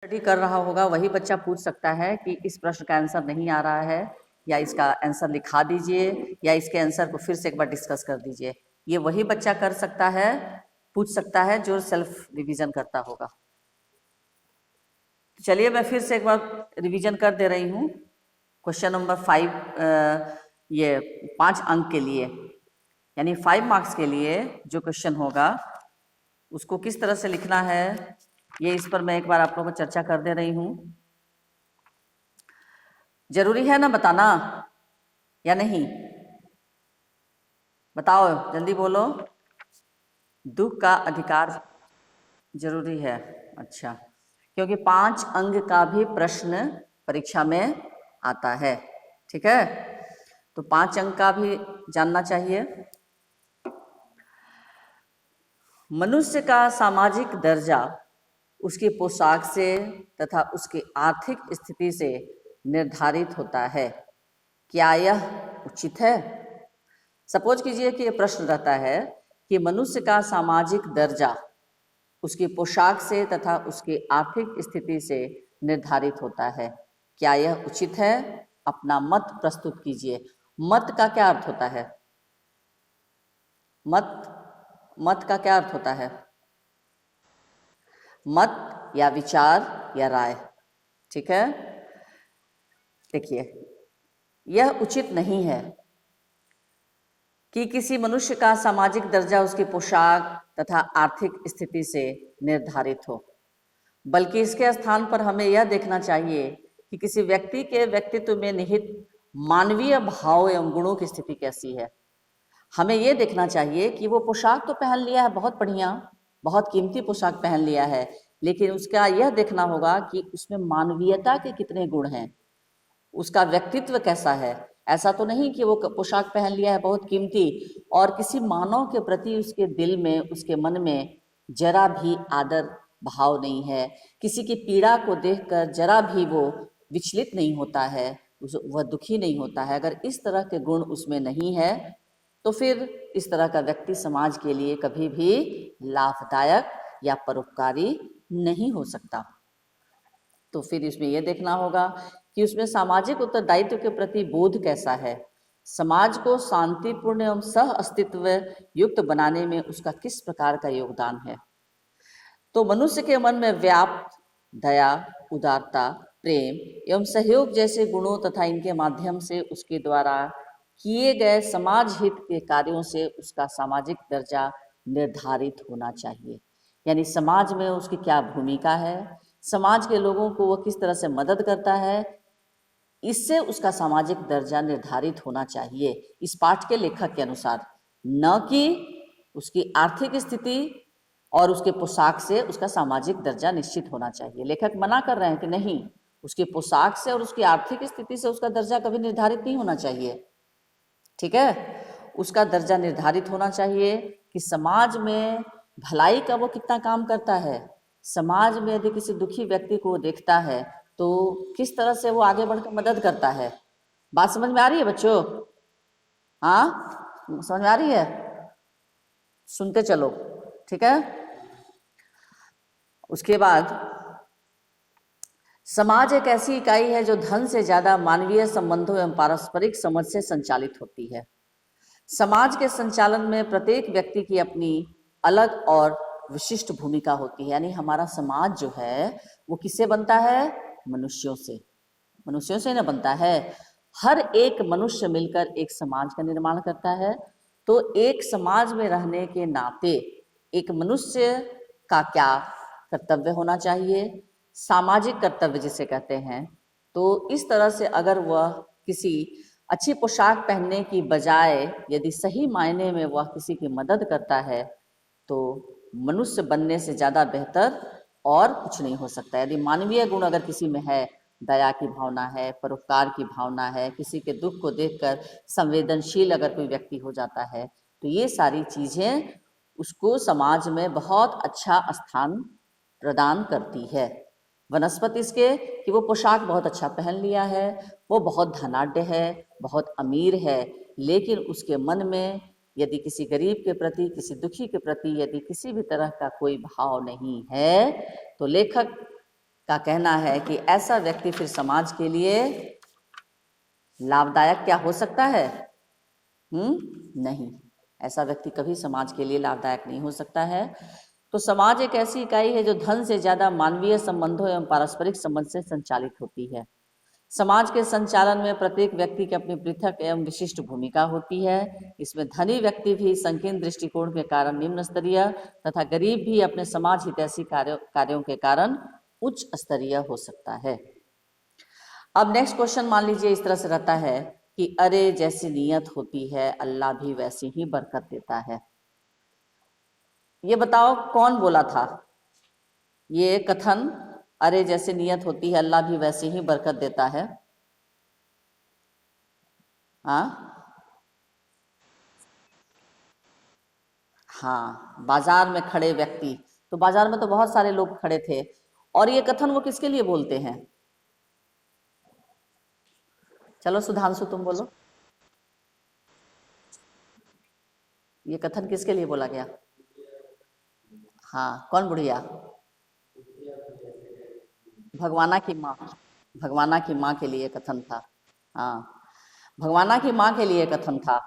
Study कर रहा होगा वही बच्चा पूछ सकता है कि इस प्रश्न का आंसर नहीं आ रहा है, या इसका आंसर लिखा दीजिए, या इसके आंसर को फिर से एक बार डिस्कस कर दीजिए। ये वही बच्चा कर सकता है, पूछ सकता है जो सेल्फ रिवीजन करता होगा। तो चलिए मैं फिर से एक बार रिवीजन कर दे रही हूँ। क्वेश्चन नंबर 5, ये 5 अंक के लिए यानी 5 मार्क्स के लिए जो क्वेश्चन होगा उसको किस तरह से लिखना है, ये इस पर मैं एक बार आप लोगों को चर्चा कर दे रही हूँ। जरूरी है ना बताना या नहीं? बताओ जल्दी बोलो। दुख का अधिकार जरूरी है। अच्छा, क्योंकि 5 अंक का भी प्रश्न परीक्षा में आता है। ठीक है, तो 5 अंक का भी जानना चाहिए। मनुष्य का सामाजिक दर्जा उसकी पोशाक से तथा उसकी आर्थिक स्थिति से निर्धारित होता है। क्या यह उचित है? सपोज कीजिए कि यह प्रश्न रहता है कि मनुष्य का सामाजिक दर्जा उसकी पोशाक से तथा उसकी आर्थिक स्थिति से निर्धारित होता है। क्या यह उचित है? अपना मत प्रस्तुत कीजिए। मत का क्या अर्थ होता है? मत का क्या अर्थ होता है? मत या विचार या राय। ठीक है, देखिए यह उचित नहीं है कि किसी मनुष्य का सामाजिक दर्जा उसकी पोशाक तथा आर्थिक स्थिति से निर्धारित हो, बल्कि इसके स्थान पर हमें यह देखना चाहिए कि किसी व्यक्ति के व्यक्तित्व में निहित मानवीय भाव एवं गुणों की स्थिति कैसी है। हमें यह देखना चाहिए कि वो पोशाक तो पहन लिया है, बहुत बढ़िया, बहुत कीमती पोशाक पहन लिया है, लेकिन उसका यह देखना होगा कि उसमें मानवीयता के कितने गुण हैं, उसका व्यक्तित्व कैसा है। ऐसा तो नहीं कि वो पोशाक पहन लिया है बहुत कीमती और किसी मानव के प्रति उसके दिल में, उसके मन में जरा भी आदर भाव नहीं है, किसी की पीड़ा को देखकर जरा भी वो विचलित नहीं होता है, वह दुखी नहीं होता है। अगर इस तरह के गुण उसमें नहीं है तो फिर इस तरह का व्यक्ति समाज के लिए कभी भी लाभदायक या परोपकारी नहीं हो सकता। तो फिर इसमें यह देखना होगा कि उसमें सामाजिक उत्तरदायित्व के प्रति बोध कैसा है, समाज को शांतिपूर्ण एवं सह अस्तित्व युक्त बनाने में उसका किस प्रकार का योगदान है। तो मनुष्य के मन में व्याप्त दया, उदारता, प्रेम एवं सहयोग जैसे गुणों तथा इनके माध्यम से उसके द्वारा किए गए समाज हित के कार्यों से उसका सामाजिक दर्जा निर्धारित होना चाहिए। यानी समाज में उसकी क्या भूमिका है, समाज के लोगों को वह किस तरह से मदद करता है, इससे उसका सामाजिक दर्जा निर्धारित होना चाहिए इस पाठ के लेखक के अनुसार, न कि उसकी आर्थिक स्थिति और उसके पोशाक से उसका सामाजिक दर्जा निश्चित होना चाहिए। लेखक मना कर रहे हैं कि नहीं, उसके पोशाक से और उसकी आर्थिक स्थिति से उसका दर्जा कभी निर्धारित नहीं होना चाहिए। ठीक है, उसका दर्जा निर्धारित होना चाहिए कि समाज में भलाई का वो कितना काम करता है, समाज में यदि किसी दुखी व्यक्ति को देखता है तो किस तरह से वो आगे बढ़कर मदद करता है। बात समझ में आ रही है बच्चों? हाँ, समझ में आ रही है? सुनते चलो। ठीक है, उसके बाद समाज एक ऐसी इकाई है जो धन से ज्यादा मानवीय संबंधों एवं पारस्परिक समझ से संचालित होती है। समाज के संचालन में प्रत्येक व्यक्ति की अपनी अलग और विशिष्ट भूमिका होती है। यानी हमारा समाज जो है वो किससे बनता है? मनुष्यों से। मनुष्यों से न बनता है। हर एक मनुष्य मिलकर एक समाज का निर्माण करता है। तो एक समाज में रहने के नाते एक मनुष्य का क्या कर्तव्य होना चाहिए, सामाजिक कर्तव्य जिसे कहते हैं। तो इस तरह से अगर वह किसी अच्छी पोशाक पहनने की बजाय यदि सही मायने में वह किसी की मदद करता है तो मनुष्य बनने से ज़्यादा बेहतर और कुछ नहीं हो सकता। यदि मानवीय गुण अगर किसी में है, दया की भावना है, परोपकार की भावना है, किसी के दुख को देखकर संवेदनशील अगर कोई व्यक्ति हो जाता है, तो ये सारी चीज़ें उसको समाज में बहुत अच्छा स्थान प्रदान करती है। वनस्पति इसके कि वो पोशाक बहुत अच्छा पहन लिया है, वो बहुत धनाढ्य है, बहुत अमीर है, लेकिन उसके मन में यदि किसी गरीब के प्रति, किसी दुखी के प्रति यदि किसी भी तरह का कोई भाव नहीं है, तो लेखक का कहना है कि ऐसा व्यक्ति फिर समाज के लिए लाभदायक क्या हो सकता है? नहीं, ऐसा व्यक्ति कभी समाज के लिए लाभदायक नहीं हो सकता है। तो समाज एक ऐसी इकाई है जो धन से ज्यादा मानवीय संबंधों एवं पारस्परिक संबंध से संचालित होती है। समाज के संचालन में प्रत्येक व्यक्ति की अपनी पृथक एवं विशिष्ट भूमिका होती है। इसमें धनी व्यक्ति भी संकीर्ण दृष्टिकोण के कारण निम्न स्तरीय तथा गरीब भी अपने समाज हितैषी कार्यों के कारण उच्च स्तरीय हो सकता है। अब नेक्स्ट क्वेश्चन मान लीजिए इस तरह से रहता है कि अरे जैसी नीयत होती है अल्लाह भी वैसी ही बरकत देता है। ये बताओ कौन बोला था ये कथन, अरे जैसे नीयत होती है अल्लाह भी वैसी ही बरकत देता है? हाँ, बाजार में खड़े व्यक्ति। तो बाजार में तो बहुत सारे लोग खड़े थे, और ये कथन वो किसके लिए बोलते हैं? चलो सुधांशु तुम बोलो, ये कथन किसके लिए बोला गया? हाँ, कौन बुढ़िया? भगवाना की माँ, भगवाना की माँ के लिए कथन था। हाँ, भगवाना की माँ के लिए कथन था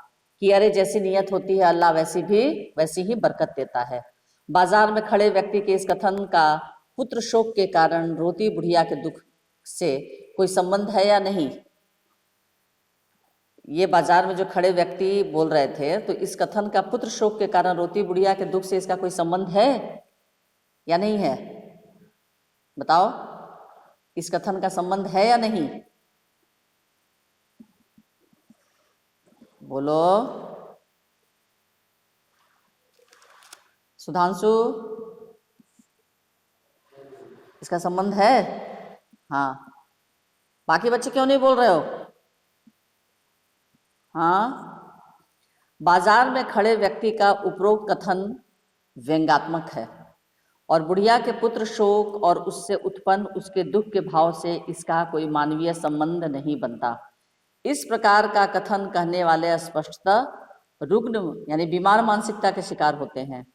कि अरे जैसी नीयत होती है अल्लाह वैसी ही बरकत देता है। बाजार में खड़े व्यक्ति के इस कथन का पुत्र शोक के कारण रोती बुढ़िया के दुख से कोई संबंध है या नहीं? ये बाजार में जो खड़े व्यक्ति बोल रहे थे, तो इस कथन का पुत्र शोक के कारण रोती बुढ़िया के दुख से इसका कोई संबंध है या नहीं है? बताओ, इस कथन का संबंध है या नहीं? बोलो सुधांशु, इसका संबंध है? हाँ, बाकी बच्चे क्यों नहीं बोल रहे हो? हाँ, बाजार में खड़े व्यक्ति का उपरोक्त कथन व्यंग्यात्मक है और बुढ़िया के पुत्र शोक और उससे उत्पन्न उसके दुख के भाव से इसका कोई मानवीय संबंध नहीं बनता। इस प्रकार का कथन कहने वाले स्पष्टतः रुग्ण यानी बीमार मानसिकता के शिकार होते हैं।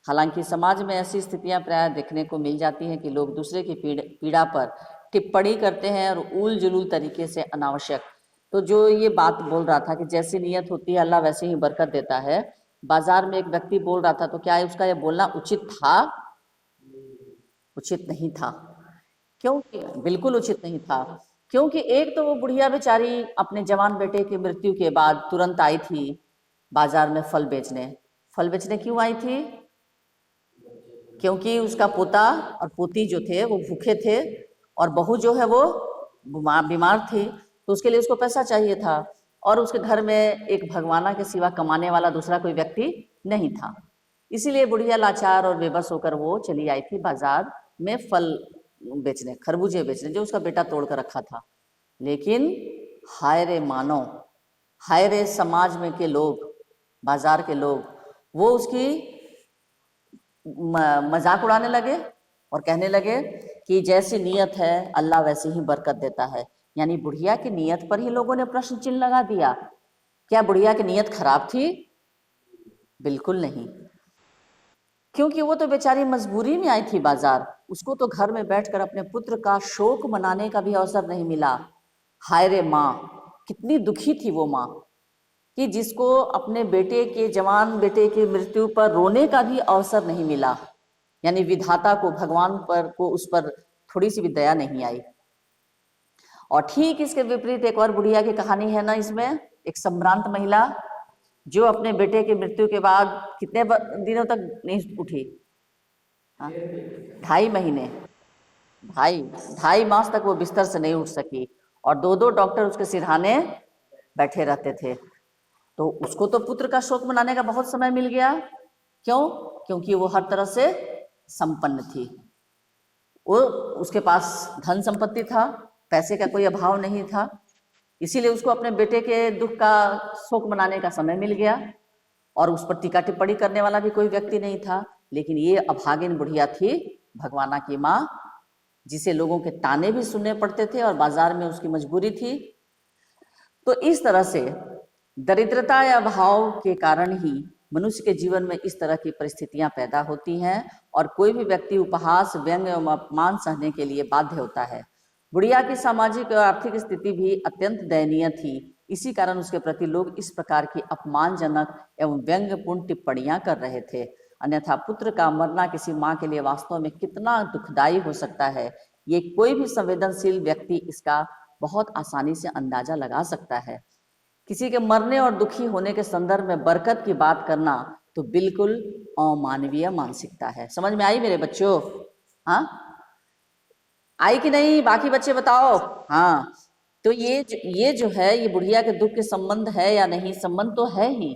हालांकि समाज में ऐसी स्थितियां प्राय देखने को मिल जाती हैं कि लोग दूसरे की पीड़ा पर टिप्पणी करते हैं और उल जुलूल तरीके से अनावश्यक। तो जो ये बात बोल रहा था कि जैसी नीयत होती है अल्लाह वैसे ही बरकत देता है, बाजार में एक व्यक्ति बोल रहा था, तो क्या उसका ये बोलना उचित था? उचित नहीं था। क्योंकि बिल्कुल उचित नहीं था, क्योंकि एक तो वो बुढ़िया बेचारी अपने जवान बेटे की मृत्यु के बाद तुरंत आई थी बाजार में फल बेचने। फल बेचने क्यों आई थी? क्योंकि उसका पोता और पोती जो थे वो भूखे थे और बहू जो है वो बीमार थी, तो उसके लिए उसको पैसा चाहिए था, और उसके घर में एक भगवाना के सिवा कमाने वाला दूसरा कोई व्यक्ति नहीं था। इसीलिए बुढ़िया लाचार और बेबस होकर वो चली आई थी बाजार में फल बेचने, खरबूजे बेचने, जो उसका बेटा तोड़ कर रखा था। लेकिन हाय रे मानव, हाय रे समाज में के लोग, बाजार के लोग, वो उसकी मजाक उड़ाने लगे और कहने लगे कि जैसी नीयत है अल्लाह वैसी ही बरकत देता है। यानी बुढ़िया की नीयत पर ही लोगों ने प्रश्न चिन्ह लगा दिया। क्या बुढ़िया की नीयत खराब थी? बिल्कुल नहीं, क्योंकि वो तो बेचारी मजबूरी में आई थी बाजार, उसको तो घर में बैठकर अपने पुत्र का शोक मनाने का भी अवसर नहीं मिला। हाय रे माँ, कितनी दुखी थी वो माँ कि जिसको अपने बेटे के, जवान बेटे की मृत्यु पर रोने का भी अवसर नहीं मिला। यानी विधाता को, भगवान पर को उस पर थोड़ी सी भी दया नहीं आई। और ठीक इसके विपरीत एक और बुढ़िया की कहानी है ना इसमें, एक संभ्रांत महिला जो अपने बेटे की मृत्यु के बाद कितने दिनों तक नहीं उठी? 2.5 महीने, ढाई मास तक वो बिस्तर से नहीं उठ सकी, और 2 डॉक्टर उसके सिरहाने बैठे रहते थे। तो उसको तो पुत्र का शोक मनाने का बहुत समय मिल गया। क्यों? क्योंकि वो हर तरह से संपन्न थी, वो उसके पास धन संपत्ति था, पैसे का कोई अभाव नहीं था, इसीलिए उसको अपने बेटे के दुख का शोक मनाने का समय मिल गया, और उस पर टीका टिप्पणी करने वाला भी कोई व्यक्ति नहीं था। लेकिन ये अभागिन बुढ़िया थी, भगवाना की माँ, जिसे लोगों के ताने भी सुनने पड़ते थे और बाजार में उसकी मजबूरी थी। तो इस तरह से दरिद्रता या अभाव के कारण ही मनुष्य के जीवन में इस तरह की परिस्थितियां पैदा होती हैं और कोई भी व्यक्ति उपहास, व्यंग एवं अपमान सहने के लिए बाध्य होता है। बुढ़िया की सामाजिक और आर्थिक स्थिति भी अत्यंत दयनीय थी। इसी कारण उसके प्रति लोग इस प्रकार की अपमानजनक एवं व्यंग्यपूर्ण टिप्पणियां कर रहे थे। अन्यथा पुत्र का मरना किसी माँ के लिए वास्तव में कितना दुखदायी हो सकता है, ये कोई भी संवेदनशील व्यक्ति इसका बहुत आसानी से अंदाजा लगा सकता है। किसी के मरने और दुखी होने के संदर्भ में बरकत की बात करना तो बिल्कुल अमानवीय मानसिकता है। समझ में आई मेरे बच्चों? हाँ, आई कि नहीं? बाकी बच्चे बताओ। हाँ, तो ये जो है, ये बुढ़िया के दुख के संबंध है या नहीं? संबंध तो है ही,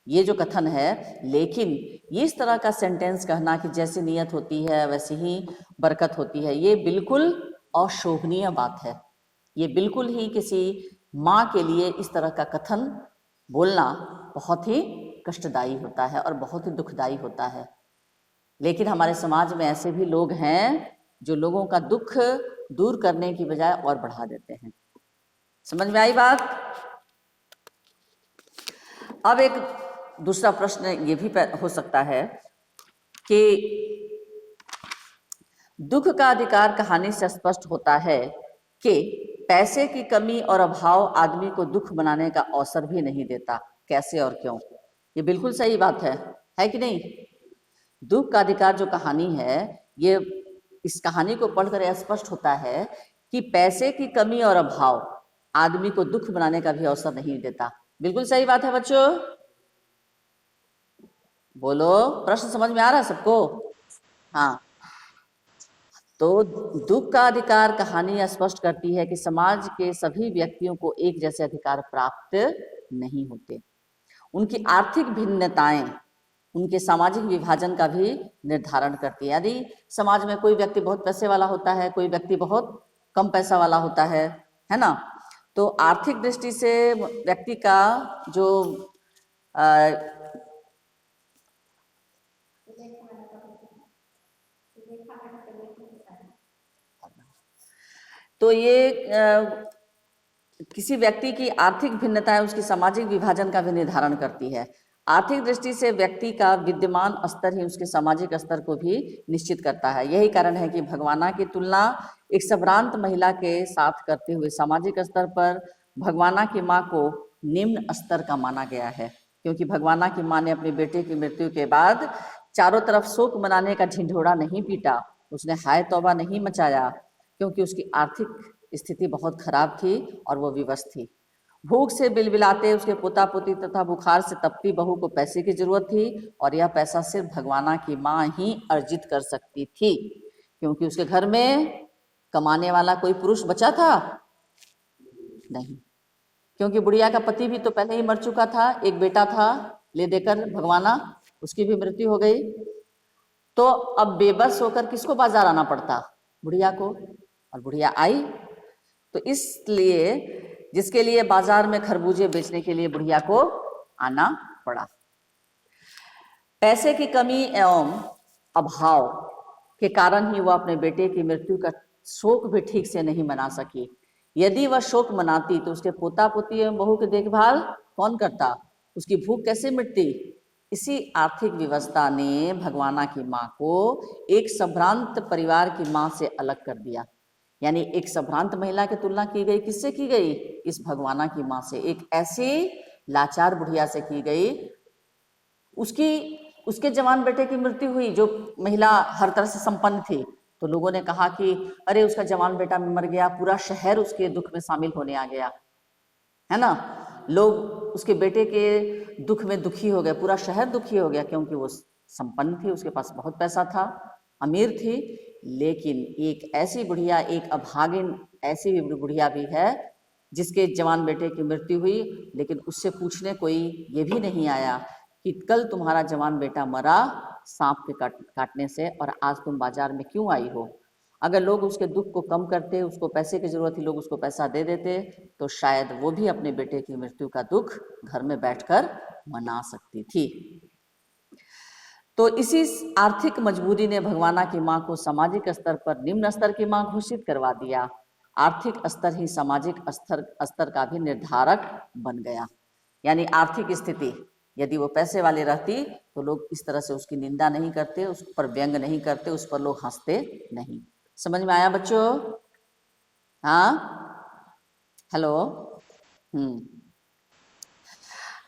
ये जो कथन है। लेकिन ये इस तरह का सेंटेंस कहना कि जैसी नियत होती है वैसी ही बरकत होती है, ये बिल्कुल अशोभनीय बात है। ये बिल्कुल ही किसी माँ के लिए इस तरह का कथन बोलना बहुत ही कष्टदायी होता है और बहुत ही दुखदायी होता है। लेकिन हमारे समाज में ऐसे भी लोग हैं जो लोगों का दुख दूर करने की बजाय और बढ़ा देते हैं। समझ में आई बात? अब एक दूसरा प्रश्न ये भी हो सकता है कि दुख का अधिकार कहानी से स्पष्ट होता है कि पैसे की कमी और अभाव आदमी को दुख मनाने का अवसर भी नहीं देता। कैसे और क्यों? ये बिल्कुल सही बात है कि नहीं? दुख का अधिकार जो कहानी है, ये इस कहानी को पढ़कर स्पष्ट होता है कि पैसे की कमी और अभाव आदमी को दुख मनाने का भी अवसर नहीं देता। बिल्कुल सही बात है बच्चों, बोलो। प्रश्न समझ में आ रहा है सबको? हाँ, तो दुख का अधिकार कहानी स्पष्ट करती है कि समाज के सभी व्यक्तियों को एक जैसे अधिकार प्राप्त नहीं होते। उनकी आर्थिक भिन्नताएं उनके सामाजिक विभाजन का भी निर्धारण करती है। यदि समाज में कोई व्यक्ति बहुत पैसे वाला होता है, कोई व्यक्ति बहुत कम पैसा वाला होता है ना, तो आर्थिक दृष्टि से व्यक्ति का जो तो ये किसी व्यक्ति की आर्थिक भिन्नता है उसकी सामाजिक विभाजन का भी निर्धारण करती है। आर्थिक दृष्टि से व्यक्ति का विद्यमान स्तर ही उसके सामाजिक स्तर को भी निश्चित करता है। यही कारण है कि भगवाना की तुलना एक संभ्रांत महिला के साथ करते हुए सामाजिक स्तर पर भगवाना की माँ को निम्न स्तर का माना गया है, क्योंकि भगवाना की माँ ने अपने बेटे की मृत्यु के बाद चारों तरफ शोक मनाने का ढिंढोरा नहीं पीटा, उसने हाय तौबा नहीं मचाया, क्योंकि उसकी आर्थिक स्थिति बहुत खराब थी और वो विवश थी। भूख से बिलबिलाते उसके पोता पोती तथा बुखार से तपती बहू को पैसे की जरूरत थी और यह पैसा सिर्फ भगवाना की माँ ही अर्जित कर सकती थी, क्योंकि उसके घर में कमाने वाला कोई पुरुष बचा था नहीं, क्योंकि बुढ़िया का पति भी तो पहले ही मर चुका था, एक बेटा था ले देकर भगवाना, उसकी भी मृत्यु हो गई। तो अब बेबस होकर किसको बाजार आना पड़ता? बुढ़िया को। और बुढ़िया आई, तो इसलिए जिसके लिए बाजार में खरबूजे बेचने के लिए बुढ़िया को आना पड़ा। पैसे की कमी एवं अभाव के कारण ही वह अपने बेटे की मृत्यु का शोक भी ठीक से नहीं मना सकी। यदि वह शोक मनाती तो उसके पोता पोती एवं बहू की देखभाल कौन करता? उसकी भूख कैसे मिटती? इसी आर्थिक व्यवस्था ने भगवाना की माँ को एक संभ्रांत परिवार की माँ से अलग कर दिया। यानी एक संभ्रांत महिला की तुलना की गई, किससे की गई? इस भगवाना की माँ से, एक ऐसी लाचार बुढ़िया से की गई। उसके जवान बेटे की मृत्यु हुई, जो महिला हर तरह से संपन्न थी, तो लोगों ने कहा कि अरे उसका जवान बेटा मर गया, पूरा शहर उसके दुख में शामिल होने आ गया, है ना। लोग उसके बेटे के दुख में दुखी हो गए, पूरा शहर दुखी हो गया, क्योंकि वो संपन्न थी, उसके पास बहुत पैसा था, अमीर थी। लेकिन एक ऐसी बुढ़िया, एक अभागिन ऐसी भी बुढ़िया भी है जिसके जवान बेटे की मृत्यु हुई, लेकिन उससे पूछने कोई ये भी नहीं आया कि कल तुम्हारा जवान बेटा मरा सांप के काटने से और आज तुम बाजार में क्यों आई हो। अगर लोग उसके दुख को कम करते, उसको पैसे की जरूरत थी, लोग उसको पैसा दे देते, तो शायद वो भी अपने बेटे की मृत्यु का दुख घर में बैठकर मना सकती थी। तो इसी आर्थिक मजबूरी ने भगवाना की माँ को सामाजिक स्तर पर निम्न स्तर की माँ घोषित करवा दिया। आर्थिक स्तर ही सामाजिक स्तर का भी निर्धारक बन गया। यानी आर्थिक स्थिति, यदि वो पैसे वाली रहती तो लोग इस तरह से उसकी निंदा नहीं करते, उस पर व्यंग नहीं करते, उस पर लोग हंसते नहीं। समझ में आया बच्चों? हाँ, हेलो।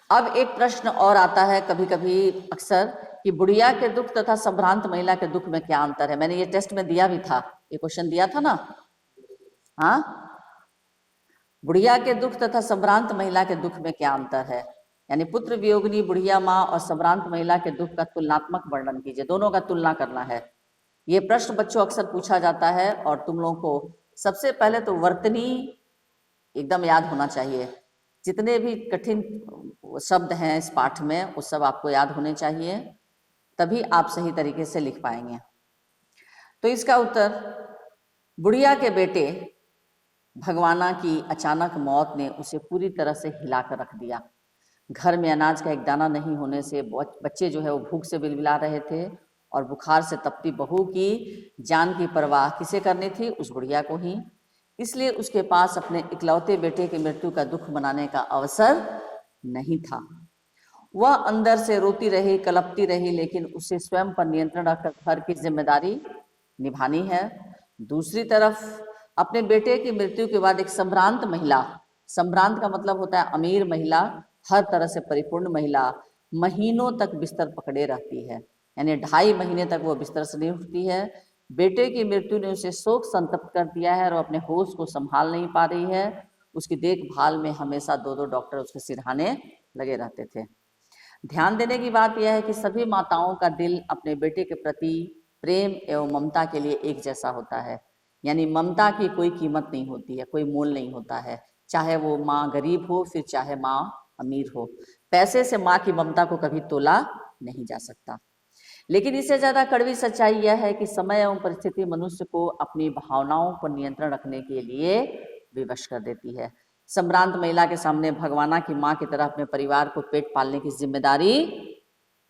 अब एक प्रश्न और आता है कभी कभी अक्सर कि बुढ़िया के दुख तथा संभ्रांत महिला के दुख में क्या अंतर है। मैंने ये टेस्ट में दिया भी था, ये क्वेश्चन दिया था ना। हाँ, बुढ़िया के दुख तथा संभ्रांत महिला के दुख में क्या अंतर है, यानी पुत्र वियोगिनी बुढ़िया माँ और संभ्रांत महिला के दुख का तुलनात्मक वर्णन कीजिए, दोनों का तुलना करना है। ये प्रश्न बच्चों अक्सर पूछा जाता है और तुम लोगों को सबसे पहले तो वर्तनी एकदम याद होना चाहिए। जितने भी कठिन शब्द हैं इस पाठ में वो सब आपको याद होने चाहिए, तभी आप सही तरीके से लिख पाएंगे। तो इसका उत्तर, बुढ़िया के बेटे भगवाना की अचानक मौत ने उसे पूरी तरह से हिलाकर रख दिया। घर में अनाज का एक दाना नहीं होने से बच्चे जो है वो भूख से बिलबिला रहे थे और बुखार से तपती बहू की जान की परवाह किसे करनी थी? उस बुढ़िया को ही। इसलिए उसके पास अपने इकलौते बेटे की मृत्यु का दुख मनाने का अवसर नहीं था। वह अंदर से रोती रही, कलपती रही, लेकिन उसे स्वयं पर नियंत्रण रखकर घर की जिम्मेदारी निभानी है। दूसरी तरफ अपने बेटे की मृत्यु के बाद एक संभ्रांत महिला, संभ्रांत का मतलब होता है अमीर महिला, हर तरह से परिपूर्ण महिला, महीनों तक बिस्तर पकड़े रहती है, यानी 2.5 महीने तक वो बिस्तर से नहीं उठती है। बेटे की मृत्यु ने उसे शोक संतप्त कर दिया है और अपने होश को संभाल नहीं पा रही है। उसकी देखभाल में हमेशा 2-2 डॉक्टर उसके सिरहाने लगे रहते थे। ध्यान देने की बात यह है कि सभी माताओं का दिल अपने बेटे के प्रति प्रेम एवं ममता के लिए एक जैसा होता है, यानी ममता की कोई कीमत नहीं होती है, कोई मोल नहीं होता है, चाहे वो माँ गरीब हो फिर चाहे माँ अमीर हो। पैसे से माँ की ममता को कभी तोला नहीं जा सकता। लेकिन इससे ज्यादा कड़वी सच्चाई यह है कि समय एवं परिस्थिति मनुष्य को अपनी भावनाओं पर नियंत्रण रखने के लिए विवश कर देती है। संभ्रांत महिला के सामने भगवाना की माँ की तरह अपने परिवार को पेट पालने की जिम्मेदारी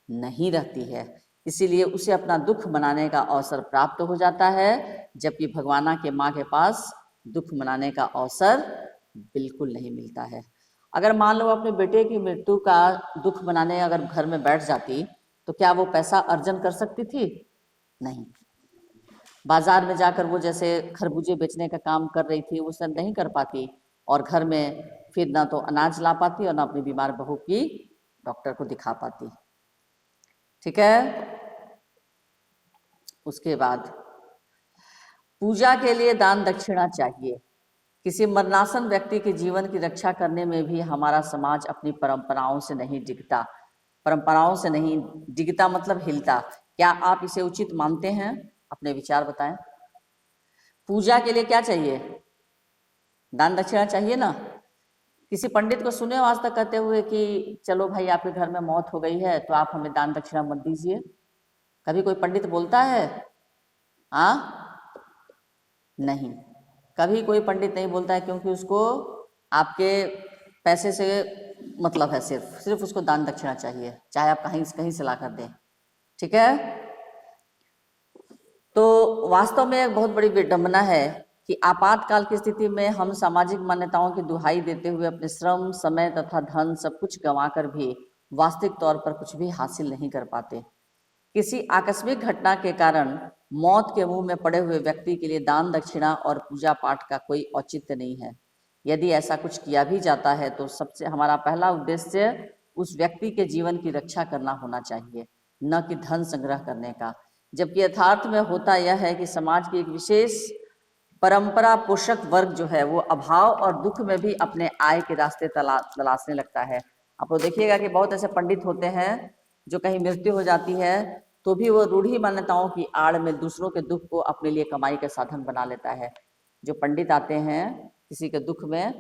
नहीं रहती है, इसीलिए उसे अपना दुख मनाने का अवसर प्राप्त हो जाता है, जबकि भगवाना के माँ के पास दुख मनाने का अवसर बिल्कुल नहीं मिलता है। अगर मान लो अपने बेटे की मृत्यु का दुख मनाने अगर घर में बैठ जाती तो क्या वो पैसा अर्जन कर सकती थी? नहीं। बाजार में जाकर वो जैसे खरबूजे बेचने का काम कर रही थी वो सब नहीं कर पाती, और घर में फिर ना तो अनाज ला पाती और ना अपनी बीमार बहू की डॉक्टर को दिखा पाती। ठीक है। उसके बाद पूजा के लिए दान दक्षिणा चाहिए। किसी मरणासन व्यक्ति के जीवन की रक्षा करने में भी हमारा समाज अपनी परंपराओं से नहीं डिगता। परंपराओं से नहीं डिगता मतलब हिलता। क्या आप इसे उचित मानते हैं? अपने विचार बताएं। पूजा के लिए क्या चाहिए? दान दक्षिणा चाहिए ना। किसी पंडित को सुने हो आज तक कहते हुए कि चलो भाई आपके घर में मौत हो गई है तो आप हमें दान दक्षिणा मत दीजिए? कभी कोई पंडित बोलता है? हाँ, नहीं, कभी कोई पंडित नहीं बोलता है, क्योंकि उसको आपके पैसे से मतलब है, सिर्फ उसको दान दक्षिणा चाहिए, चाहे आप कहीं से ला कर दें। ठीक है। तो वास्तव में एक बहुत बड़ी विडंबना है कि आपातकाल की स्थिति में हम सामाजिक मान्यताओं की दुहाई देते हुए अपने श्रम, समय तथा धन सब कुछ गंवाकर भी वास्तविक तौर पर कुछ भी हासिल नहीं कर पाते। किसी आकस्मिक घटना के कारण मौत के मुंह में पड़े हुए व्यक्ति के लिए दान दक्षिणा और पूजा पाठ का कोई औचित्य नहीं है। यदि ऐसा कुछ किया भी जाता है तो सबसे हमारा पहला उद्देश्य उस व्यक्ति के जीवन की रक्षा करना होना चाहिए, न कि धन संग्रह करने का। जबकि यथार्थ में होता यह है कि समाज की एक विशेष परंपरा पोषक वर्ग जो है वो अभाव और दुख में भी अपने आय के रास्ते तलाशने लगता है। आप लोग देखिएगा कि बहुत ऐसे पंडित होते हैं जो कहीं मृत्यु हो जाती है तो भी वो रूढ़ी मान्यताओं की आड़ में दूसरों के दुख को अपने लिए कमाई का साधन बना लेता है। जो पंडित आते हैं किसी के दुख में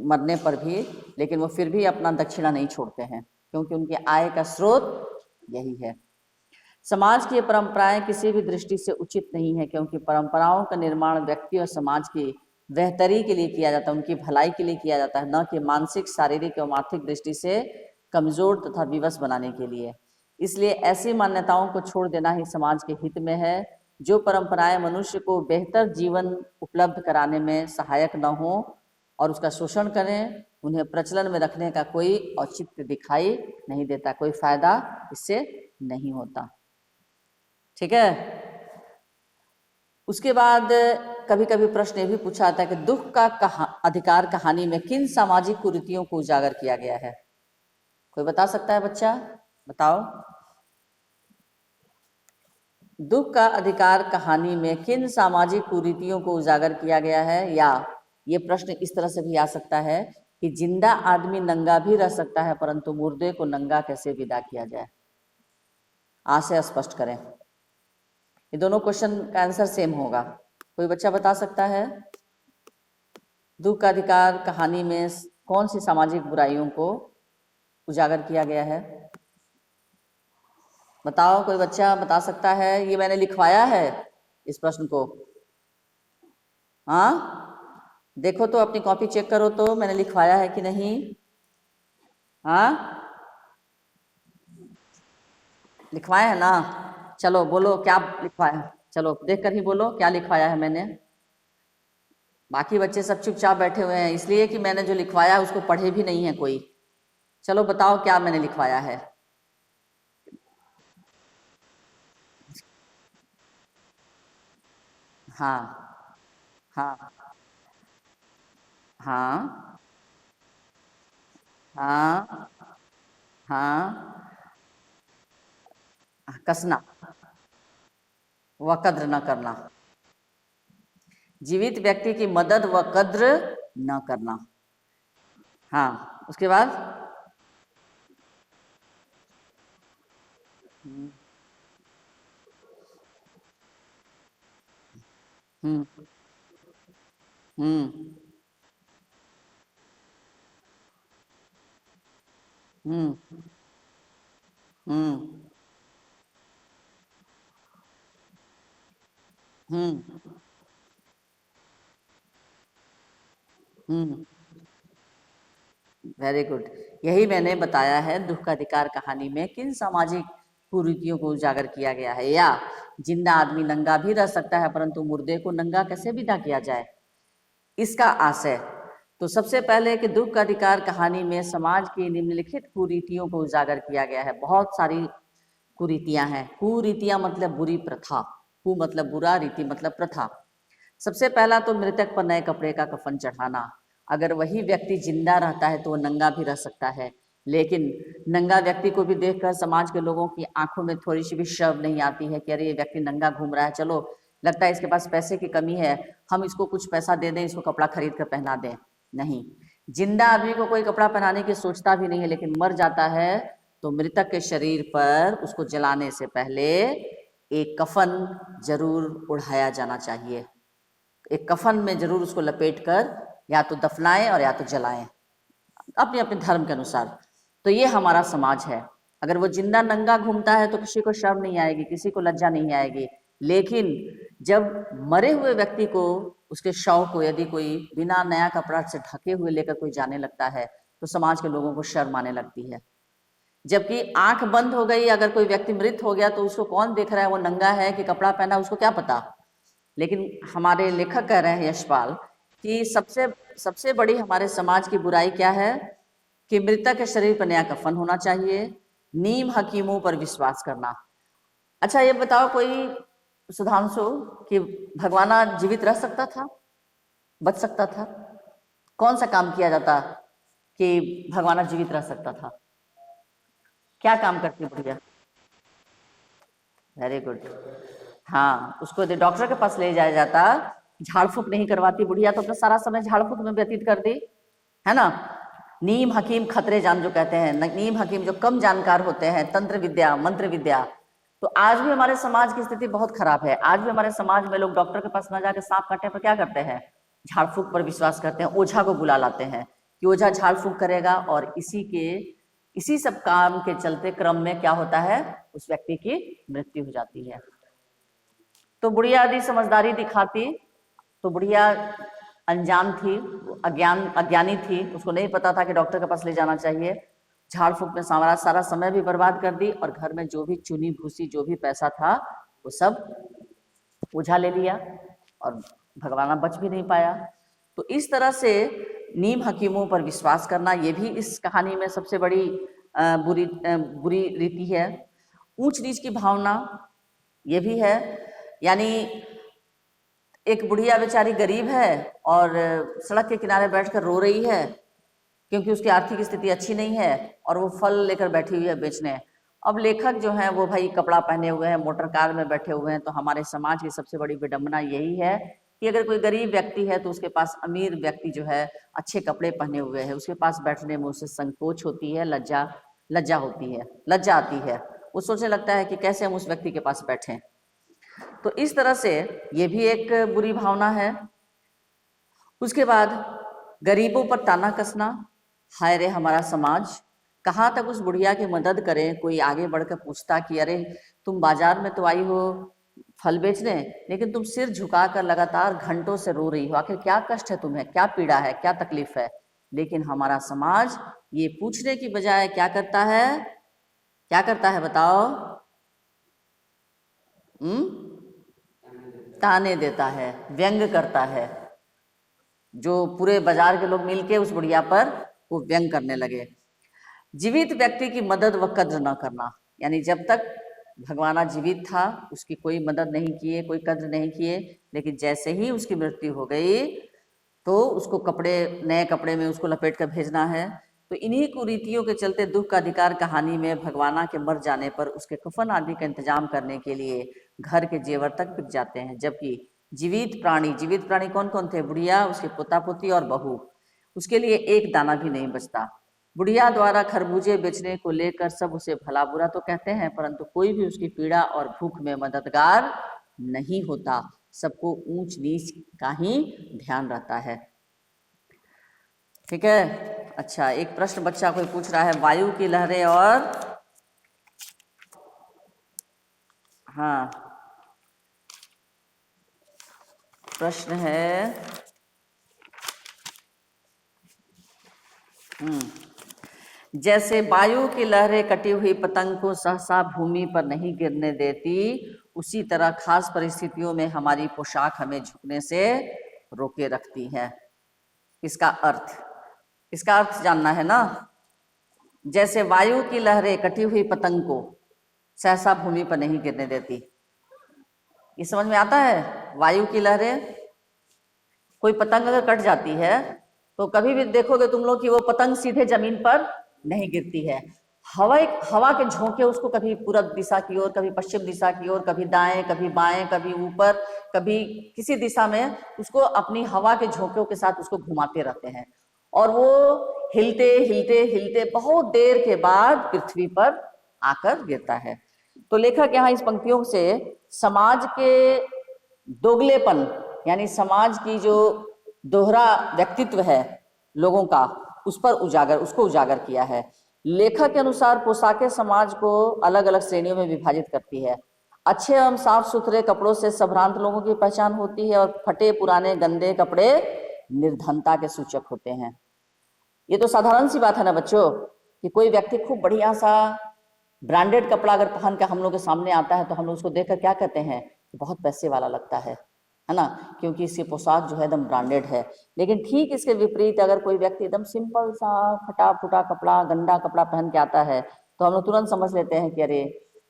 मरने पर भी, लेकिन वो फिर भी अपना दक्षिणा नहीं छोड़ते हैं, क्योंकि उनके आय का स्रोत यही है। समाज की परंपराएं किसी भी दृष्टि से उचित नहीं है, क्योंकि परंपराओं का निर्माण व्यक्ति और समाज की बेहतरी के लिए किया जाता है, उनकी भलाई के लिए किया जाता है, न कि मानसिक, शारीरिक एवं आर्थिक दृष्टि से कमजोर तथा विवश बनाने के लिए। इसलिए ऐसी मान्यताओं को छोड़ देना ही समाज के हित में है। जो परंपराएं मनुष्य को बेहतर जीवन उपलब्ध कराने में सहायक न हो और उसका शोषण करें, उन्हें प्रचलन में रखने का कोई औचित्य दिखाई नहीं देता, कोई फायदा इससे नहीं होता। ठीक है। उसके बाद कभी कभी प्रश्न ये भी पूछा जाता है कि दुख का अधिकार कहानी में किन सामाजिक कुरीतियों को उजागर किया गया है? कोई बता सकता है बच्चा? बताओ। दुख का अधिकार कहानी में किन सामाजिक कुरीतियों को उजागर किया गया है? या ये प्रश्न इस तरह से भी आ सकता है कि जिंदा आदमी नंगा भी रह सकता है परंतु मुर्दे को नंगा कैसे विदा किया जाए? आ से स्पष्ट करें। ये दोनों क्वेश्चन का आंसर सेम होगा। कोई बच्चा बता सकता है? दुख का अधिकार कहानी में कौन सी सामाजिक बुराइयों को उजागर किया गया है? बताओ, कोई बच्चा बता सकता है? ये मैंने लिखवाया है इस प्रश्न को। हाँ, देखो तो अपनी कॉपी चेक करो तो मैंने लिखवाया है कि नहीं। हाँ, लिखवाया है ना? चलो बोलो क्या लिखवाया है। चलो देख कर ही बोलो क्या लिखवाया है मैंने। बाकी बच्चे सब चुपचाप बैठे हुए हैं इसलिए कि मैंने जो लिखवाया है उसको पढ़े भी नहीं है कोई। चलो बताओ क्या मैंने लिखवाया है। हाँ हाँ हाँ हाँ हाँ। कसना व कद्र न करना, जीवित व्यक्ति की मदद व कद्र न करना। हाँ, उसके बाद हम्म हम्म हम्म हम्म हम्म हम्म। Very good. यही मैंने बताया है, दुख का अधिकार कहानी में किन सामाजिक कुरीतियों को उजागर किया गया है। या जिंदा आदमी नंगा भी रह सकता है परंतु मुर्दे को नंगा कैसे विदा किया जाए, इसका आशय। तो सबसे पहले कि दुख का अधिकार कहानी में समाज की निम्नलिखित कुरीतियों को उजागर किया गया है। बहुत सारी कुरीतियां हैं। कुरीतियां मतलब बुरी प्रथा, कु मतलब बुरा, रीति मतलब प्रथा। सबसे पहला तो मृतक पर नए कपड़े का कफन चढ़ाना। अगर वही व्यक्ति जिंदा रहता है तो वो नंगा भी रह सकता है, लेकिन नंगा व्यक्ति को भी देखकर समाज के लोगों की आंखों में थोड़ी सी भी शर्म नहीं आती है कि अरे ये व्यक्ति नंगा घूम रहा है, चलो लगता है इसके पास पैसे की कमी है, हम इसको कुछ पैसा दे दें, इसको कपड़ा खरीद कर पहना दें। नहीं, जिंदा आदमी को कोई कपड़ा पहनाने की सोचता भी नहीं है, लेकिन मर जाता है तो मृतक के शरीर पर उसको जलाने से पहले एक कफन जरूर उड़ाया जाना चाहिए। एक कफन में जरूर उसको लपेट कर या तो दफनाएं और या तो जलाएं, अपने अपने धर्म के अनुसार। तो ये हमारा समाज है। अगर वो जिंदा नंगा घूमता है तो किसी को शर्म नहीं आएगी, किसी को लज्जा नहीं आएगी, लेकिन जब मरे हुए व्यक्ति को, उसके शव को यदि कोई बिना नया कपड़ा से ढके हुए लेकर कोई जाने लगता है तो समाज के लोगों को शर्म आने लगती है। जबकि आंख बंद हो गई, अगर कोई व्यक्ति मृत हो गया तो उसको कौन देख रहा है वो नंगा है कि कपड़ा पहना, उसको क्या पता। लेकिन हमारे लेखक कह रहे हैं यशपाल कि सबसे सबसे बड़ी हमारे समाज की बुराई क्या है कि मृतक के शरीर पर नया कफन होना चाहिए, नीम हकीमों पर विश्वास करना। अच्छा ये बताओ कोई सुधांशु कि भगवाना जीवित रह सकता था, बच सकता था? कौन सा काम किया जाता कि भगवाना जीवित रह सकता था? क्या काम करती बुढ़िया? Very good. हाँ, उसको यदि डॉक्टर के पास ले जाया जाता, झाड़ फूक नहीं करवाती बुढ़िया तो अपना सारा समय झाड़ फूक में व्यतीत कर दी, है ना। नीम हकीम खतरे जान जो कहते हैं, नीम हकीम जो कम जानकार होते हैं, तंत्र विद्या मंत्र विद्या। तो आज भी हमारे समाज की स्थिति बहुत खराब है। आज भी हमारे समाज में लोग डॉक्टर के पास न जाकर सांप काटने पर क्या करते हैं, झाड़ फूक पर विश्वास करते हैं, ओझा को बुला लाते हैं कि ओझा झाड़ फूक करेगा, और इसी सब काम के चलते क्रम में क्या होता है, उस व्यक्ति की मृत्यु हो जाती है। तो बुढ़िया यदि समझदारी दिखाती तो बुढ़िया अनजान थी, अज्ञानी थी, उसको नहीं पता था कि डॉक्टर के पास ले जाना चाहिए। झाड़ फूक में सारा सारा समय भी बर्बाद कर दी और घर में जो भी चुनी भूसी जो भी पैसा था वो सब ओझा ले लिया और भगवाना बच भी नहीं पाया। तो इस तरह से नीम हकीमों पर विश्वास करना, ये भी इस कहानी में सबसे बड़ी बुरी रीति है। ऊंच नीच की भावना ये भी है, यानी एक बुढ़िया बेचारी गरीब है और सड़क के किनारे बैठकर रो रही है क्योंकि उसकी आर्थिक स्थिति अच्छी नहीं है और वो फल लेकर बैठी हुई है बेचने। अब लेखक जो है वो भाई कपड़ा पहने हुए हैं, मोटर कार में बैठे हुए हैं। तो हमारे समाज की सबसे बड़ी विडंबना यही है कि अगर कोई गरीब व्यक्ति है तो उसके पास अमीर व्यक्ति जो है अच्छे कपड़े पहने हुए है, उसके पास बैठने में उसे संकोच होती है, लज्जा होती है, लज्जा आती है। वो सोचने लगता है कि कैसे हम उस व्यक्ति के पास बैठें। तो इस तरह से ये भी एक बुरी भावना है। उसके बाद गरीबों पर ताना कसना, हाय रे हमारा समाज, कहाँ तक उस बुढ़िया की मदद करें। कोई आगे बढ़कर पूछता कि अरे तुम बाजार में तो आई हो फल बेचने, लेकिन तुम सिर झुकाकर लगातार घंटों से रो रही हो, आखिर क्या कष्ट है तुम्हें, क्या पीड़ा है, क्या तकलीफ है। लेकिन हमारा समाज ये पूछने की बजाय क्या करता है, क्या करता है बताओ? ताने देता है, व्यंग करता है। जो पूरे बाजार के लोग मिलके उस बुढ़िया पर वो व्यंग करने लगे। जीवित व्यक्ति की मदद व कद्र न करना, यानी जब तक भगवाना जीवित था उसकी कोई मदद नहीं किए, कोई कद्र नहीं किए, लेकिन जैसे ही उसकी मृत्यु हो गई तो उसको नए कपड़े में उसको लपेट कर भेजना है। तो इन्हीं कुरीतियों के चलते दुख का अधिकार कहानी में भगवाना के मर जाने पर उसके कफन आदि का इंतजाम करने के लिए घर के जेवर तक बिक जाते हैं। जबकि जीवित प्राणी कौन कौन थे? बुढ़िया, उसके पोता पोती और बहू, उसके लिए एक दाना भी नहीं बचता। बुढ़िया द्वारा खरबूजे बेचने को लेकर सब उसे भला बुरा तो कहते हैं, परंतु कोई भी उसकी पीड़ा और भूख में मददगार नहीं होता। सबको ऊंच नीच का ही ध्यान रहता है। ठीक है। अच्छा, एक प्रश्न बच्चा कोई पूछ रहा है, वायु की लहरें और हाँ, प्रश्न है जैसे वायु की लहरें कटी हुई पतंग को सहसा भूमि पर नहीं गिरने देती, उसी तरह खास परिस्थितियों में हमारी पोशाक हमें झुकने से रोके रखती है। इसका अर्थ जानना है ना। जैसे वायु की लहरें कटी हुई पतंग को सहसा भूमि पर नहीं गिरने देती, ये समझ में आता है? वायु की लहरें, कोई पतंग अगर कट जाती है तो कभी भी देखोगे तुम लोग कि वो पतंग सीधे जमीन पर नहीं गिरती है। हवा के झोंके उसको कभी पूरब दिशा की ओर, कभी पश्चिम दिशा की ओर, कभी दाएं, कभी बाएं, कभी ऊपर, कभी किसी दिशा में उसको अपनी हवा के झोंकों के साथ उसको घुमाते रहते हैं और वो हिलते हिलते हिलते बहुत देर के बाद पृथ्वी पर आकर गिरता है। तो लेखक यहाँ इस पंक्तियों से समाज के दोगलेपन, यानी समाज की जो दोहरा व्यक्तित्व है लोगों का, उसको उजागर किया है। लेखक के अनुसार पोशाकें समाज को अलग अलग श्रेणियों में विभाजित करती है। अच्छे एवं साफ सुथरे कपड़ों से संभ्रांत लोगों की पहचान होती है और फटे पुराने गंदे कपड़े निर्धनता के सूचक होते हैं। ये तो साधारण सी बात है ना बच्चों, कि कोई व्यक्ति खूब बढ़िया सा ब्रांडेड कपड़ा अगर पहन के हम लोग के सामने आता है तो हम लोग उसको देखकर क्या कहते हैं? बहुत पैसे वाला लगता है ना, क्योंकि इसकी पोशाक जो है एकदम ब्रांडेड है। लेकिन ठीक इसके विपरीत अगर कोई व्यक्ति एकदम सिंपल सा फटा फुटा कपड़ा, गंदा कपड़ा पहन के आता है तो हम लोग तुरंत समझ लेते हैं कि अरे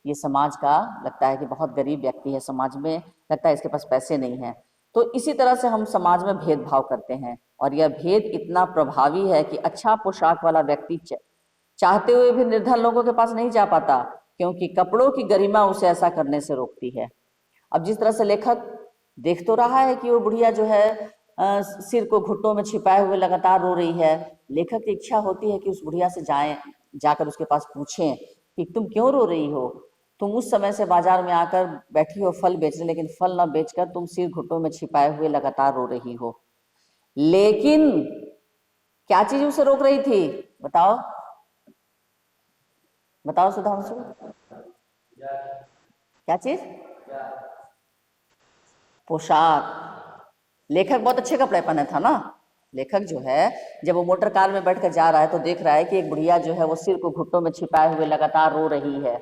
ये समाज का लगता है कि बहुत गरीब व्यक्ति है, समाज में लगता है इसके पास पैसे नहीं है। तो इसी तरह से हम समाज में भेदभाव करते हैं और यह भेद इतना प्रभावी है कि अच्छा पोशाक वाला व्यक्ति चाहते हुए भी निर्धन लोगों के पास नहीं जा पाता, क्योंकि कपड़ों की गरिमा उसे ऐसा करने से रोकती है। अब जिस तरह से लेखक देख तो रहा है कि वो बुढ़िया जो है सिर को घुटनों में छिपाए हुए लगातार रो रही है, लेखक की इच्छा होती है कि उस बुढ़िया से जाकर उसके पास पूछें कि तुम क्यों रो रही हो? तुम उस समय से बाजार में आकर बैठी हो फल बेचने, लेकिन फल न बेचकर तुम सिर घुटनों में छिपाए हुए लगातार रो रही हो। लेकिन क्या चीज उसे रोक रही थी? बताओ बताओ सुधांशु, क्या चीज? पोशाक। लेखक बहुत अच्छे कपड़े पहने था ना। लेखक जो है जब वो मोटर कार में बैठकर जा रहा है तो देख रहा है कि एक बुढ़िया जो है वो सिर को घुटनों में छिपाए हुए लगातार रो रही है।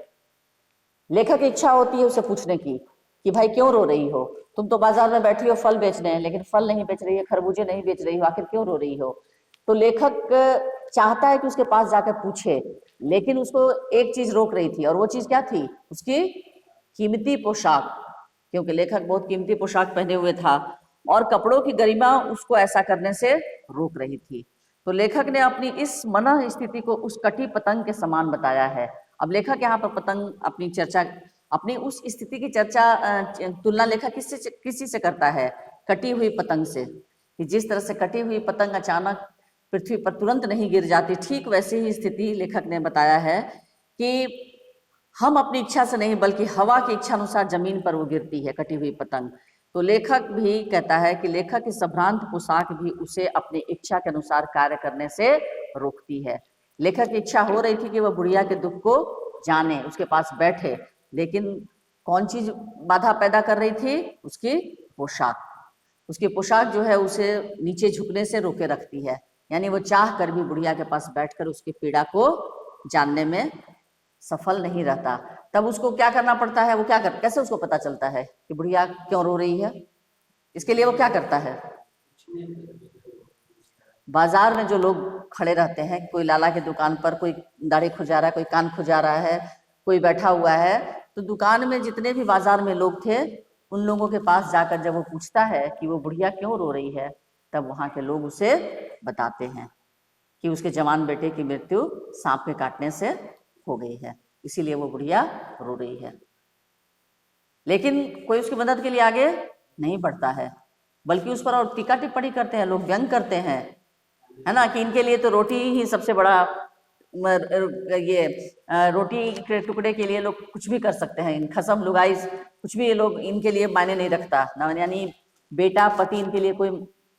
लेखक की इच्छा होती है उसे पूछने की कि भाई क्यों रो रही हो? तुम तो बाजार में बैठी हो फल बेचने, लेकिन फल नहीं बेच रही है, खरबूजे नहीं बेच रही हो, आखिर क्यों रो रही हो? तो लेखक चाहता है कि उसके पास जाकर पूछे, लेकिन उसको एक चीज रोक रही थी, और वो चीज क्या थी? उसकी कीमती पोशाक, क्योंकि लेखक बहुत कीमती पोशाक पहने हुए था और कपड़ों की गरिमा उसको ऐसा करने से रोक रही थी। तो लेखक ने अपनी इस मनः स्थिति को उस कटी पतंग के समान बताया है। अब लेखक यहाँ पर पतंग अपनी चर्चा, अपनी उस स्थिति की चर्चा, तुलना लेखक किस चीज से करता है? कटी हुई पतंग से, कि जिस तरह से कटी हुई पतंग अचानक पृथ्वी पर तुरंत नहीं गिर जाती, ठीक वैसी ही स्थिति लेखक ने बताया है कि हम अपनी इच्छा से नहीं बल्कि हवा की इच्छा अनुसार जमीन पर वो गिरती है, कटी हुई पतंग। तो लेखक भी कहता है कि लेखक की संभ्रांत पोशाक भी उसे अपनी इच्छा के अनुसार कार्य करने से रोकती है। लेखक की इच्छा हो रही थी कि वह बुढ़िया के दुख को जाने, उसके पास बैठे, लेकिन कौन चीज बाधा पैदा कर रही थी? उसकी पोशाक। उसकी पोशाक जो है उसे नीचे झुकने से रोके रखती है, यानी वो चाह कर भी बुढ़िया के पास बैठकर उसकी पीड़ा को जानने में सफल नहीं रहता। तब उसको क्या करना पड़ता है? वो क्या कर, कैसे उसको पता चलता है कि बुढ़िया क्यों रो रही है? इसके लिए वो क्या करता है? बाजार में जो लोग खड़े रहते हैं, कोई लाला की दुकान पर कोई दाढ़ी खुजा रहा है, कोई कान खुजा रहा है, कोई बैठा हुआ है, तो दुकान में जितने भी बाजार में लोग थे, उन लोगों के पास जाकर जब वो पूछता है कि वो बुढ़िया क्यों रो रही है, तब वहां के लोग उसे बताते हैं कि उसके जवान बेटे की मृत्यु सांप के काटने से हो गई है, इसीलिए वो बुढ़िया रो रही है। लेकिन कोई उसकी मदद के लिए आगे नहीं बढ़ता है, बल्कि उस पर और टीका टिप्पणी करते हैं, लोग व्यंग करते हैं, है ना, कि इनके लिए तो रोटी ही सबसे बड़ा, ये रोटी के टुकड़े के लिए लोग कुछ भी कर सकते हैं, खसम लुगाई कुछ भी ये लोग, इनके लिए मायने नहीं रखता ना, यानी बेटा पति इनके लिए कोई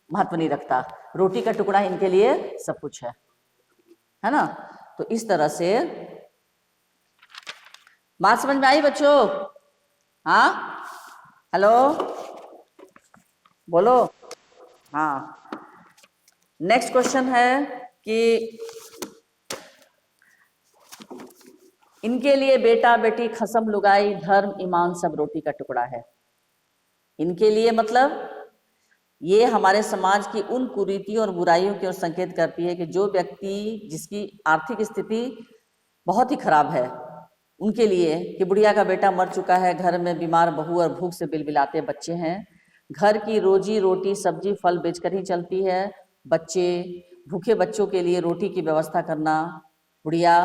महत्व नहीं रखता, रोटी का टुकड़ा इनके लिए सब कुछ है ना। तो इस तरह से बात समझ में आई बच्चों? हाँ, हेलो, बोलो। हाँ, नेक्स्ट क्वेश्चन है कि इनके लिए बेटा बेटी खसम लुगाई धर्म ईमान सब रोटी का टुकड़ा है। इनके लिए मतलब ये हमारे समाज की उन कुरीतियों और बुराइयों की ओर संकेत करती है कि जो व्यक्ति जिसकी आर्थिक स्थिति बहुत ही खराब है, उनके लिए, कि बुढ़िया का बेटा मर चुका है, घर में बीमार बहू और भूख से बिलबिलाते बच्चे हैं, घर की रोजी रोटी सब्जी फल बेचकर ही चलती है, बच्चे, भूखे बच्चों के लिए रोटी की व्यवस्था करना बुढ़िया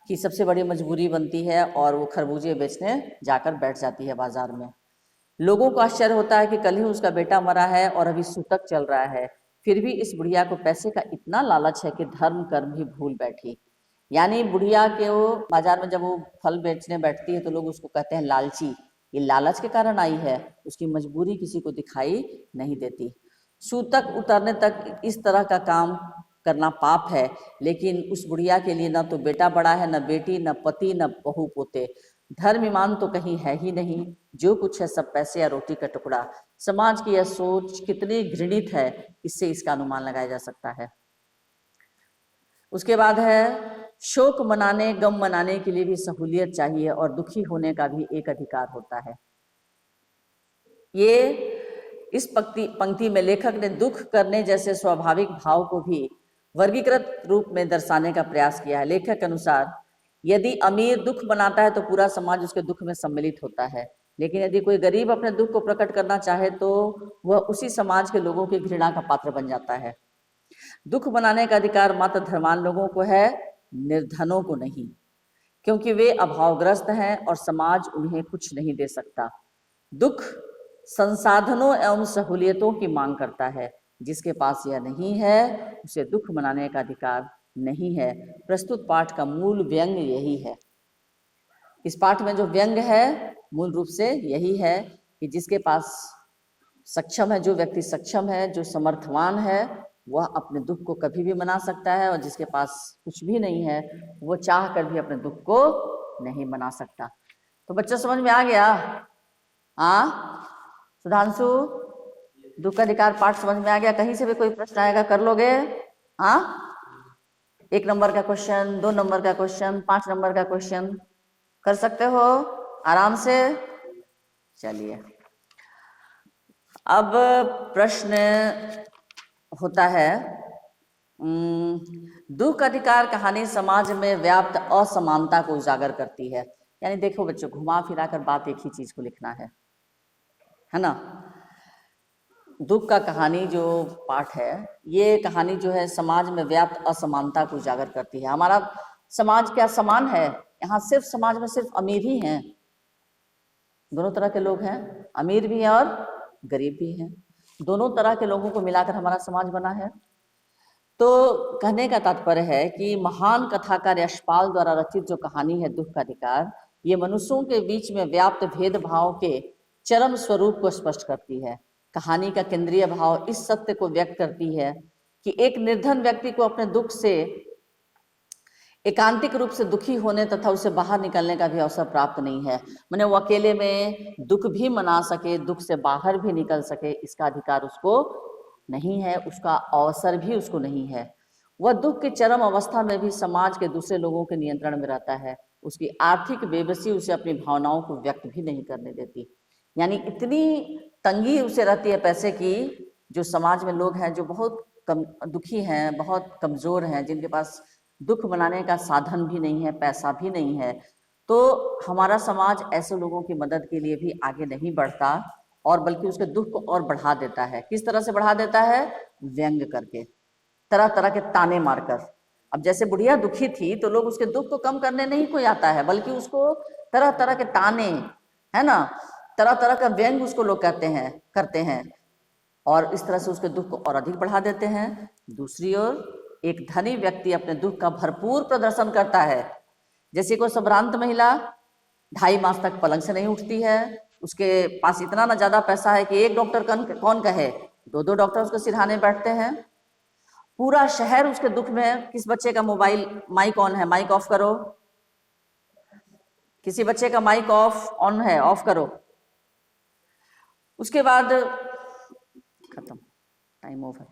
की सबसे बड़ी मजबूरी बनती है, और वो खरबूजे बेचने जाकर बैठ जाती है बाजार में। लोगों को आश्चर्य होता है कि कल ही उसका बेटा मरा है और अभी सूतक चल रहा है, फिर भी इस बुढ़िया को पैसे का इतना लालच है कि धर्म कर्म भी भूल बैठी। यानी बुढ़िया के वो बाजार में जब वो फल बेचने बैठती है तो लोग उसको कहते हैं लालची, ये लालच के कारण आई है, उसकी मजबूरी किसी को दिखाई नहीं देती। सूतक उतरने तक इस तरह का काम करना पाप है, लेकिन उस बुढ़िया के लिए न तो बेटा बड़ा है, न बेटी, न पति, न बहू पोते, धर्म ईमान तो कहीं है ही नहीं, जो कुछ है सब पैसे या रोटी का टुकड़ा। समाज की यह सोच कितनी घृणित है, इससे इसका अनुमान लगाया जा सकता है। उसके बाद है शोक मनाने गम मनाने के लिए भी सहूलियत चाहिए और दुखी होने का भी एक अधिकार होता है। ये इस पंक्ति में लेखक ने दुख करने जैसे स्वाभाविक भाव को भी वर्गीकृत रूप में दर्शाने का प्रयास किया है। लेखक के अनुसार यदि अमीर दुख मनाता है तो पूरा समाज उसके दुख में सम्मिलित होता है, लेकिन यदि कोई गरीब अपने दुख को प्रकट करना चाहे तो वह उसी समाज के लोगों की घृणा का पात्र बन जाता है। दुख मनाने का अधिकार मात्र धर्मांध लोगों को है, निर्धनों को नहीं, क्योंकि वे अभावग्रस्त हैं और समाज उन्हें कुछ नहीं दे सकता। दुख संसाधनों एवं सहूलियतों की मांग करता है, जिसके पास यह नहीं है उसे दुख मनाने का अधिकार नहीं है। प्रस्तुत पाठ का मूल व्यंग यही है। इस पाठ में जो व्यंग है मूल रूप से यही है कि जिसके पास सक्षम है, जो व्यक्ति सक्षम है, जो समर्थवान है, वह अपने दुख को कभी भी मना सकता है, और जिसके पास कुछ भी नहीं है वो चाह कर भी अपने दुख को नहीं मना सकता। तो बच्चों समझ में आ गया? सुधांशु, दुख का अधिकार पाठ समझ में आ गया? कहीं से भी कोई प्रश्न आएगा कर लोगे? 1 नंबर का क्वेश्चन, 2 नंबर का क्वेश्चन, 5 नंबर का क्वेश्चन कर सकते हो आराम से। चलिए, अब प्रश्न होता है दुख अधिकार कहानी समाज में व्याप्त असमानता को उजागर करती है। यानी देखो बच्चों, घुमा फिरा कर बात एक ही चीज को लिखना है ना। दुख का कहानी जो पाठ है, ये कहानी जो है समाज में व्याप्त असमानता को उजागर करती है। हमारा समाज क्या समान है? यहाँ सिर्फ समाज में सिर्फ अमीर ही हैं, दोनों तरह के लोग हैं, अमीर भी हैं और गरीब भी हैं, दोनों तरह के लोगों को मिलाकर हमारा समाज बना है। तो कहने का तात्पर्य है कि महान कथाकार यशपाल द्वारा रचित जो कहानी है दुख का अधिकार, ये मनुष्यों के बीच में व्याप्त भेदभाव के चरम स्वरूप को स्पष्ट करती है। कहानी का केंद्रीय भाव इस सत्य को व्यक्त करती है कि एक निर्धन व्यक्ति को अपने दुख से एकांतिक रूप से दुखी होने तथा उसे बाहर निकलने का भी अवसर प्राप्त नहीं है। माने वो अकेले में दुख भी मना सके, दुख से बाहर भी निकल सके, इसका अधिकार उसको नहीं है, उसका अवसर भी उसको नहीं है। वह दुख की चरम अवस्था में भी समाज के दूसरे लोगों के नियंत्रण में रहता है। उसकी आर्थिक बेबसी उसे अपनी भावनाओं को व्यक्त भी नहीं करने देती। यानी इतनी तंगी उसे रहती है पैसे की, जो समाज में लोग हैं जो बहुत कम दुखी हैं, बहुत कमजोर हैं, जिनके पास दुख मनाने का साधन भी नहीं है, पैसा भी नहीं है, तो हमारा समाज ऐसे लोगों की मदद के लिए भी आगे नहीं बढ़ता और बल्कि उसके दुख को और बढ़ा देता है। किस तरह से बढ़ा देता है? व्यंग करके, तरह तरह के ताने मारकर। अब जैसे बुढ़िया दुखी थी तो लोग उसके दुख को कम करने नहीं कोई आता है, बल्कि उसको तरह तरह के ताने, है ना, तरह तरह का व्यंग उसको लोग करते हैं और इस तरह से उसके दुख को और अधिक बढ़ा देते हैं। दूसरी ओर एक धनी व्यक्ति अपने दुख का भरपूर प्रदर्शन करता है। जैसे कोई संभ्रांत महिला 2.5 मास तक पलंग से नहीं उठती है, उसके पास इतना ना ज्यादा पैसा है कि एक डॉक्टर कौन कहे, 2 डॉक्टर उसको सिरहाने बैठते हैं। पूरा शहर उसके दुख में। किस बच्चे का मोबाइल माइक ऑन है? माइक ऑफ करो। किसी बच्चे का माइक ऑन है? ऑफ करो। उसके बाद खत्म, टाइम ओवर।